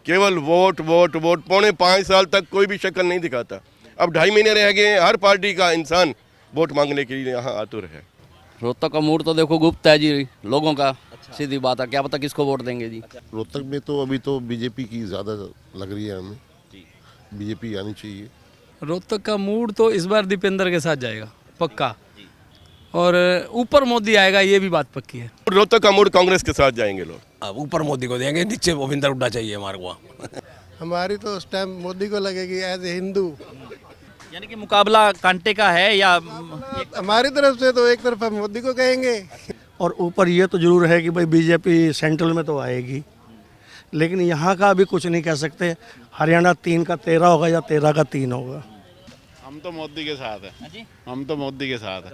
केवल vote vote vote. 4.5 साल तक कोई भी शक्ल नहीं दिखाता। अब 2.5 महीने रह गए हैं, हर पार्टी का इंसान वोट मांगने के लिए यहाँ आतुर है। रोहतक का मूड तो देखो गुप्त है जी लोगों का। सीधी बात है, क्या पता किसको वोट देंगे जी। रोहतक में तो अभी तो बीजेपी की ज़्यादा लग रही है हमें। बीजेपी आनी चाहिए। रोहतक का मूड तो इस बार दीपेंद्र के साथ जाएगा पक्का, और ऊपर मोदी आएगा, ये भी बात पक्की है। रोहतक का मूड कांग्रेस के साथ जाएंगे लोग। अब ऊपर मोदी को देंगे, नीचे भूपिंदर हुड्डा चाहिए हमारे को। हमारी तो उस टाइम मोदी को लगेगी एज ए हिंदू। यानी कि मुकाबला कांटे का है या हमारी तरफ से तो एक तरफ हम मोदी को कहेंगे। और ऊपर ये तो जरूर है कि भाई बीजेपी सेंट्रल में तो आएगी, लेकिन यहाँ का अभी कुछ नहीं कह सकते। हरियाणा 3 का 13 होगा या 13 का 3 होगा। हम तो मोदी के साथ है। हम तो मोदी के साथ है।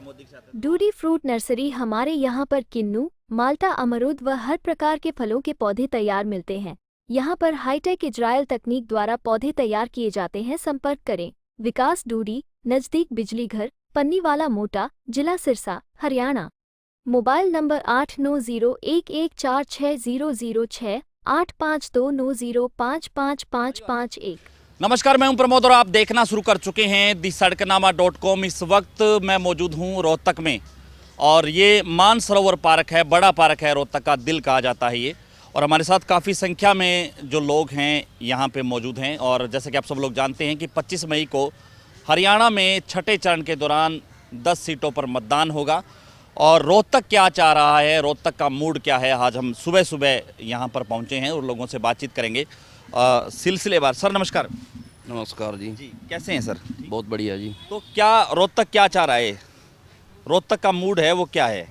डूडी फ्रूट नर्सरी हमारे यहाँ पर किन्नू, माल्टा, अमरूद व हर प्रकार के फलों के पौधे तैयार मिलते हैं। यहाँ पर हाईटेक इजराइल तकनीक द्वारा पौधे तैयार किए जाते हैं। संपर्क करें विकास डूडी, नजदीक बिजली घर, पन्नीवाला मोटा, जिला सिरसा, हरियाणा। Mobile number 8901146006, 8529055551। नमस्कार, मैं हूं प्रमोद और आप देखना शुरू कर चुके हैं दी-सड़कनामा.com। इस वक्त मैं मौजूद हूं रोहतक में और ये मानसरोवर पार्क है, बड़ा पार्क है, रोहतक का दिल कहा जाता है ये। और हमारे साथ काफ़ी संख्या में जो लोग हैं यहाँ पे मौजूद हैं। और जैसे कि आप सब लोग जानते हैं कि 25 मई को हरियाणा में छठे चरण के दौरान 10 सीटों पर मतदान होगा। और रोहतक क्या चाह रहा है, रोहतक का मूड क्या है, आज हम सुबह सुबह यहाँ पर पहुँचे हैं और लोगों से बातचीत करेंगे सिलसिलेवार। सर नमस्कार। नमस्कार जी। कैसे हैं सर? बहुत बढ़िया जी। तो क्या रोहतक क्या चाह रहा है, रोहतक का मूड है वो क्या है?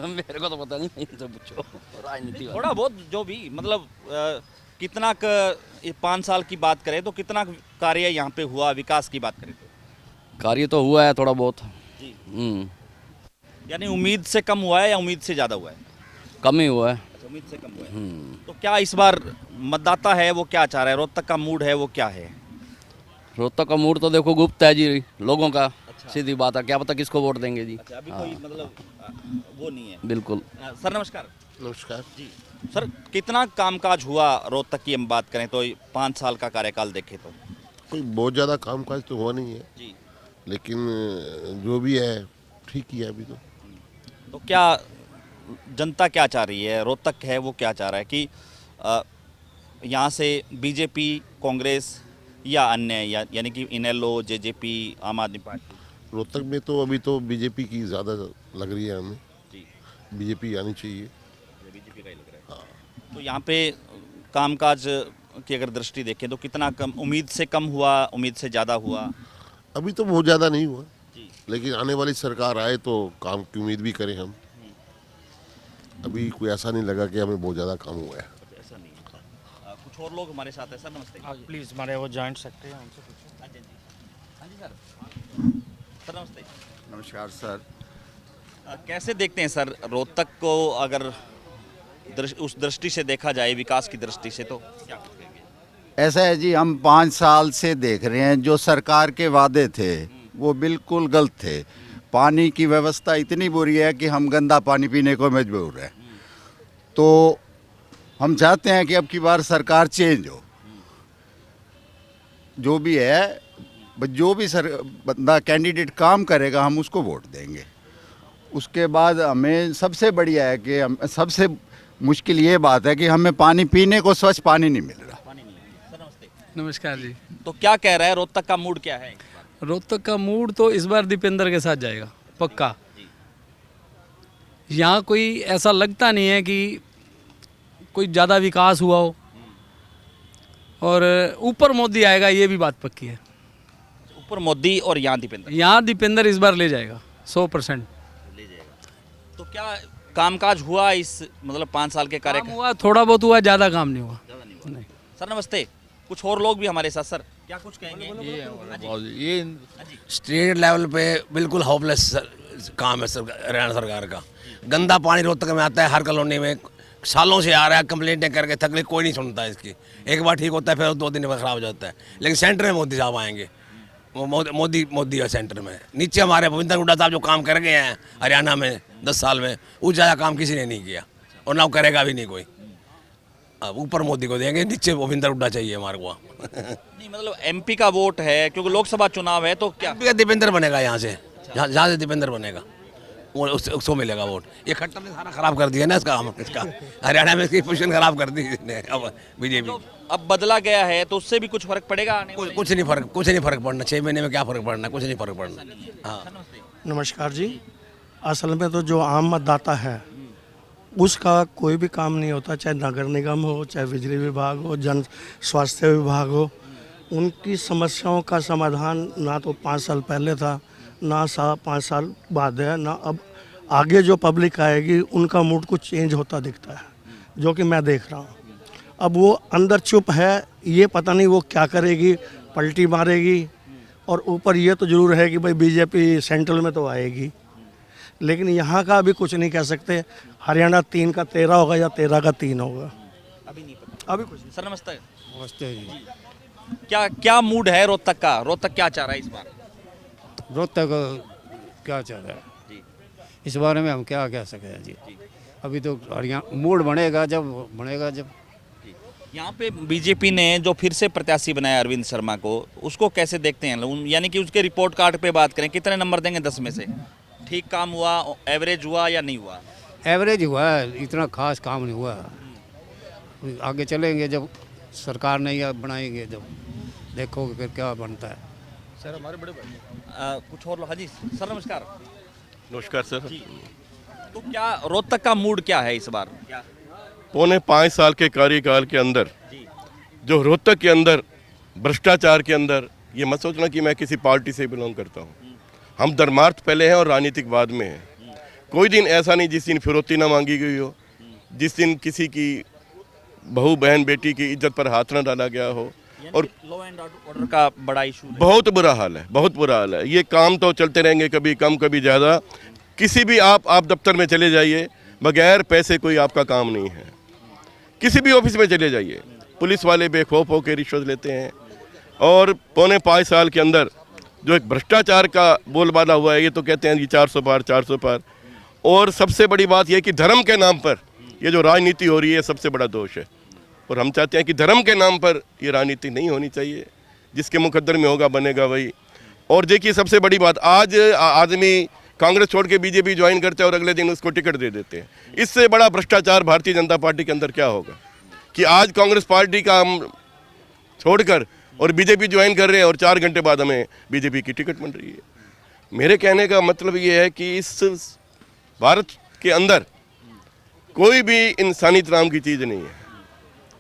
मेरे को तो पता नहीं, इनसे पूछो राजनीति वाला। थोड़ा बहुत जो भी मतलब कितना 5 साल की बात करें तो कितना कार्य यहाँ पे हुआ, विकास की बात करें तो कार्य तो हुआ है थोड़ा बहुत जी। हम्म। यानी उम्मीद से कम हुआ है या उम्मीद से ज़्यादा हुआ है? कम ही हुआ है। अच्छा, उम्मीद से कम हुआ है। तो क्या इस बार मतदाता है वो क्या चाह रहा है, रोहतक का मूड है वो क्या है? रोहतक का मूड तो देखो गुप्त है जी लोगों का। सीधी बात है, क्या पता किसको वोट देंगे जी। अच्छा, अभी कोई मतलब वो नहीं है। बिल्कुल। सर नमस्कार। नमस्कार जी सर, कितना कामकाज हुआ रोहतक की हम बात करें तो 5 साल का कार्यकाल देखें तो? कोई बहुत ज़्यादा कामकाज तो हुआ नहीं है जी। लेकिन जो भी है ठीक ही है अभी तो। तो क्या जनता क्या चाह रही है, रोहतक है वो क्या चाह रहा है कि यहाँ से बीजेपी, कांग्रेस या अन्य यानी कि इनेलो, जेजेपी, आम आदमी पार्टी? रोहतक में तो अभी तो बीजेपी की ज़्यादा लग रही है हमें। जी। बीजेपी आनी चाहिए। बीजेपी का ही लग रहा है। तो यहाँ पे कामकाज की अगर दृष्टि देखें तो कितना कम, उम्मीद से कम हुआ, उम्मीद से ज़्यादा हुआ? अभी तो बहुत ज़्यादा नहीं हुआ जी। लेकिन आने वाली सरकार आए तो काम की उम्मीद भी करें हम। अभी कोई ऐसा नहीं लगा कि हमें बहुत ज़्यादा काम हुआ है। ऐसा नहीं है। कुछ और लोग हमारे साथ हैं। सर नमस्ते। प्लीज़ हमारे वो जॉइंट सेक्रेटरी हैं, उनसे पूछो। हाँ जी हाँ जी सर। सर नमस्ते। नमस्कार सर। कैसे देखते हैं सर रोहतक को, अगर उस दृष्टि से देखा जाए, विकास की दृष्टि से, तो क्या कहेंगे? ऐसा है जी, हम 5 साल से देख रहे हैं जो सरकार के वादे थे वो बिल्कुल गलत थे। पानी की व्यवस्था इतनी बुरी है कि हम गंदा पानी पीने को मजबूर हैं। तो हम चाहते हैं कि अब की बार सरकार चेंज हो। जो भी है, जो भी बंदा कैंडिडेट काम करेगा हम उसको वोट देंगे। उसके बाद हमें सबसे बढ़िया है कि हम, सबसे मुश्किल ये बात है कि हमें पानी पीने को स्वच्छ पानी नहीं मिल रहा। पानी नहीं है। सर नमस्ते। नमस्कार जी। तो क्या कह रहा है, रोहतक का मूड क्या है? रोहतक का मूड तो इस बार दीपेंद्र के साथ जाएगा पक्का। यहाँ कोई ऐसा लगता नहीं है कि कोई ज़्यादा विकास हुआ हो, और ऊपर मोदी आएगा, ये भी बात पक्की है। ऊपर मोदी और यहाँ दीपेंद्र? यहाँ दीपेंद्र इस बार ले जाएगा 100%। ले जाएगा। तो क्या कामकाज हुआ इस मतलब 5 साल के काम कार्यकाल? हुआ, थोड़ा बहुत हुआ, ज़्यादा काम नहीं हुआ। ज़्यादा नहीं हुआ। सर नमस्ते। कुछ और लोग भी हमारे साथ। सर क्या कुछ कहेंगे? ये स्टेट लेवल पे बिल्कुल होपलेस काम है हरियाणा सरकार का। गंदा पानी रोहतक में आता है, हर कॉलोनी में सालों से आ रहा है। कंप्लेंटें करके थक गए, कोई नहीं सुनता है इसकी। एक बार ठीक होता है फिर 2 दिन में खराब हो जाता है। लेकिन सेंटर में मोदी साहब आएंगे, मोदी है सेंटर में। नीचे हमारे भूपिंदर हुड्डा साहब जो काम कर गए हैं हरियाणा में 10 साल में, वो ज़्यादा काम किसी ने नहीं किया और ना करेगा भी नहीं कोई। अब ऊपर मोदी को देंगे, नीचे भूपिंदर हुड्डा चाहिए हमारे को। नहीं मतलब एमपी का वोट है क्योंकि लोकसभा चुनाव है तो क्या दीपेंद्र बनेगा यहाँ से, जहाँ से दीपेंद्र बनेगा वो उसको मिलेगा वोट। ये खट्टर ने सारा खराब कर दिया ना इसका हरियाणा में इसकी पोजीशन खराब कर दी इसने। अब बीजेपी अब बदला गया है तो उससे भी कुछ फर्क पड़ेगा आने वाले? कुछ नहीं फर्क पड़ना। 6 महीने में क्या फर्क पड़ना, कुछ नहीं फर्क पड़ना। हाँ नमस्कार जी। असल में तो जो आम मतदाता है उसका कोई भी काम नहीं होता, चाहे नगर निगम हो, चाहे बिजली विभाग हो, जन स्वास्थ्य विभाग हो, उनकी समस्याओं का समाधान ना तो 5 साल पहले था, ना 5 साल बाद है, ना अब आगे जो पब्लिक आएगी उनका मूड कुछ चेंज होता दिखता है, जो कि मैं देख रहा हूँ। अब वो अंदर चुप है, ये पता नहीं वो क्या करेगी, पलटी मारेगी। और ऊपर ये तो ज़रूर है कि भाई बीजेपी सेंट्रल में तो आएगी, लेकिन यहाँ का अभी कुछ नहीं कह सकते। हरियाणा 3 का 13 होगा या 13 का 3 होगा, अभी नहीं पता। अभी कुछ नहीं। सर नमस्ते। नमस्ते जी। क्या मूड है रोहतक का? रोहतक क्या चाह रहा है इस बार? रोहतक क्या चाह रहा है जी इस बारे में हम क्या कह सकते हैं जी। अभी तो हरियाणा मूड बनेगा जब यहाँ पे बीजेपी ने जो फिर से प्रत्याशी बनाया अरविंद शर्मा को, उसको कैसे देखते हैं लोग? यानी कि उसके रिपोर्ट कार्ड पे बात करें, कितने नंबर देंगे 10 में से? ठीक काम हुआ, एवरेज हुआ या नहीं हुआ? एवरेज हुआ है, इतना खास काम नहीं हुआ। आगे चलेंगे जब सरकार नहीं बनाएंगे, जब देखोगे फिर क्या बनता है। सर हमारे बड़े कुछ और लोग। हाँ जी सर नमस्कार। नमस्कार सर। तो क्या रोहतक का मूड क्या है इस बार? क्या पौने 5 साल के कार्यकाल के अंदर जो रोहतक के अंदर भ्रष्टाचार के अंदर, ये मत सोचना कि मैं किसी पार्टी से बिलोंग करता हूँ। हम धर्मार्थ पहले हैं और राजनीतिक बाद में हैं। कोई दिन ऐसा नहीं जिस दिन फिरौती ना मांगी गई हो, जिस दिन किसी की बहू बहन बेटी की इज्जत पर हाथ ना डाला गया हो। और लॉ एंड ऑर्डर का बड़ा इशू बहुत बुरा हाल है, बहुत बुरा हाल है। ये काम तो चलते रहेंगे, कभी कम कभी ज़्यादा। किसी भी आप दफ्तर में चले जाइए, बगैर पैसे कोई आपका काम नहीं है। किसी भी ऑफिस में चले जाइए, पुलिस वाले बेखौफ होकर रिश्वत लेते हैं। और पौने 5 साल के अंदर जो एक भ्रष्टाचार का बोलबाला हुआ है, ये तो कहते हैं कि 400 पार 400 पार। और सबसे बड़ी बात यह कि धर्म के नाम पर ये जो राजनीति हो रही है, सबसे बड़ा दोष है। और हम चाहते हैं कि धर्म के नाम पर ये राजनीति नहीं होनी चाहिए। जिसके मुकद्दर में होगा बनेगा वही। और देखिए सबसे बड़ी बात, आज आदमी कांग्रेस छोड़ के बीजेपी ज्वाइन करते हैं और अगले दिन उसको टिकट दे देते हैं। इससे बड़ा भ्रष्टाचार भारतीय जनता पार्टी के अंदर क्या होगा कि आज कांग्रेस पार्टी का हम छोड़कर और बीजेपी ज्वाइन कर रहे हैं और 4 घंटे बाद हमें बीजेपी की टिकट मिल रही है। मेरे कहने का मतलब ये है कि इस भारत के अंदर कोई भी इंसानियत नाम की चीज़ नहीं है।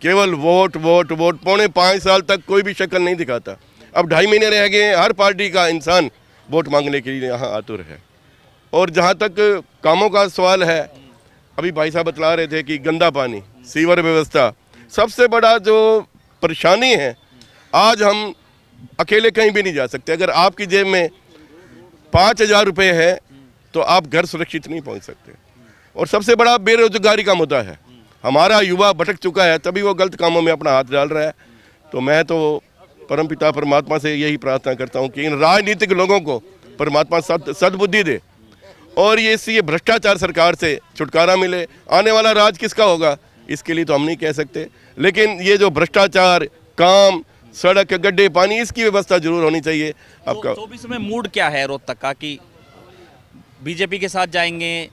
केवल वोट वोट वोट। पौने 5 साल तक कोई भी शक्ल नहीं दिखाता। अब 2.5 महीने रह गए, हर पार्टी का इंसान वोट मांगने के लिए यहाँ आतुर है। और जहाँ तक कामों का सवाल है, अभी भाई साहब बतला रहे थे कि गंदा पानी, सीवर व्यवस्था, सबसे बड़ा जो परेशानी है। आज हम अकेले कहीं भी नहीं जा सकते। अगर आपकी जेब में 5,000 रुपये है तो आप घर सुरक्षित नहीं पहुँच सकते। और सबसे बड़ा बेरोजगारी का मुद्दा है। हमारा युवा भटक चुका है, तभी वो गलत कामों में अपना हाथ डाल रहा है। तो मैं तो परमपिता परमात्मा से यही प्रार्थना करता हूँ कि इन राजनीतिक लोगों को परमात्मा सद्बुद्धि दे और ये भ्रष्टाचार सरकार से छुटकारा मिले। आने वाला राज किसका होगा इसके लिए तो हम नहीं कह सकते, लेकिन ये जो भ्रष्टाचार, काम, सड़क, गड्ढे, पानी, इसकी व्यवस्था जरूर होनी चाहिए। आपका 24 में मूड क्या है रोहतक का कि बीजेपी के साथ जाएंगे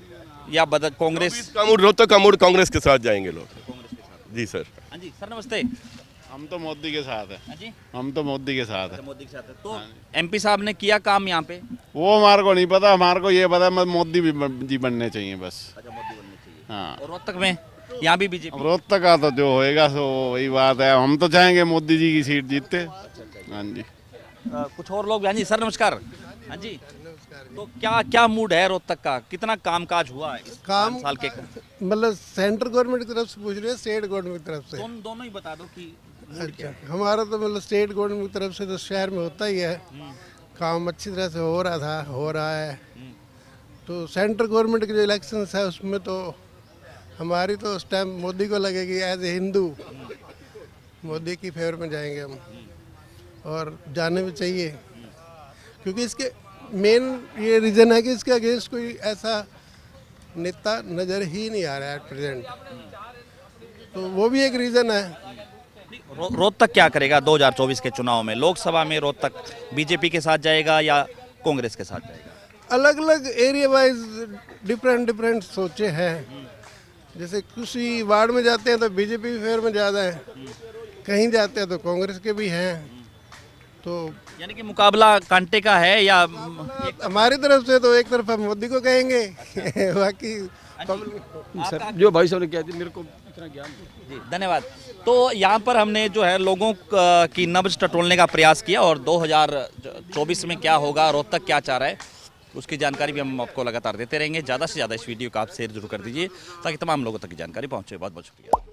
या कांग्रेस का मूड? रोहतक का मूड कांग्रेस के साथ जाएंगे लोग। जी सर। हाँ जी सर नमस्ते। हम तो मोदी के साथ है। हाँ जी हम तो मोदी के साथ है। मोदी के साथ है। तो एमपी साहब ने किया काम यहाँ पे? वो हमारे को नहीं पता, हमारे को ये पता है मोदी जी बनने चाहिए बस। अच्छा मोदी बनने चाहिए। हाँ। और रोहतक में यहाँ भी बीजेपी? रोहतक का तो जो होएगा सो वही बात है। हम तो चाहेंगे मोदी जी की सीट जीतते। हाँ जी। कुछ और लोग? हाँ जी सर नमस्कार। हाँ जी। तो क्या मूड है रोहतक का? कितना कामकाज हुआ है काम 5 साल के? मतलब सेंट्रल गवर्नमेंट की तरफ से पूछ रहे हैं, स्टेट गवर्नमेंट की तरफ से? दोनों ही बता दो कि अच्छा, हमारा तो मतलब स्टेट गवर्नमेंट की तरफ से तो शहर में होता ही है, काम अच्छी तरह से हो रहा है। तो सेंट्रल गवर्नमेंट के जो इलेक्शन है उसमें तो हमारी तो उस टाइम मोदी को लगेगी। एज ए हिंदू मोदी की फेवर में जाएंगे हम, और जाने भी चाहिए, क्योंकि इसके मेन ये रीज़न है कि इसके अगेंस्ट कोई ऐसा नेता नज़र ही नहीं आ रहा है एट प्रेजेंट। तो वो भी एक रीज़न है। रोहतक क्या करेगा 2024 के चुनाव में? लोकसभा में रोहतक बीजेपी के साथ जाएगा या कांग्रेस के साथ जाएगा? अलग अलग एरिया वाइज डिफरेंट सोचे हैं। जैसे किसी वार्ड में जाते हैं तो बीजेपी फेयर में ज़्यादा है, कहीं जाते हैं तो कांग्रेस के भी हैं। तो यानी कि मुकाबला कांटे का है या हमारी तरफ से तो एक तरफ हम मोदी को कहेंगे बाकी सर जो भाई साहब ने कहा थी मेरे को इतना ज्ञान जी धन्यवाद। तो यहाँ पर हमने जो है लोगों की नब्ज टटोलने का प्रयास किया और 2024 में क्या होगा, रोहतक क्या चाह रहा है, उसकी जानकारी भी हम आपको लगातार देते रहेंगे। ज़्यादा से ज़्यादा इस वीडियो का आप शेयर जरूर कर दीजिए ताकि तमाम लोगों तक की जानकारी पहुँचे। बहुत बहुत शुक्रिया।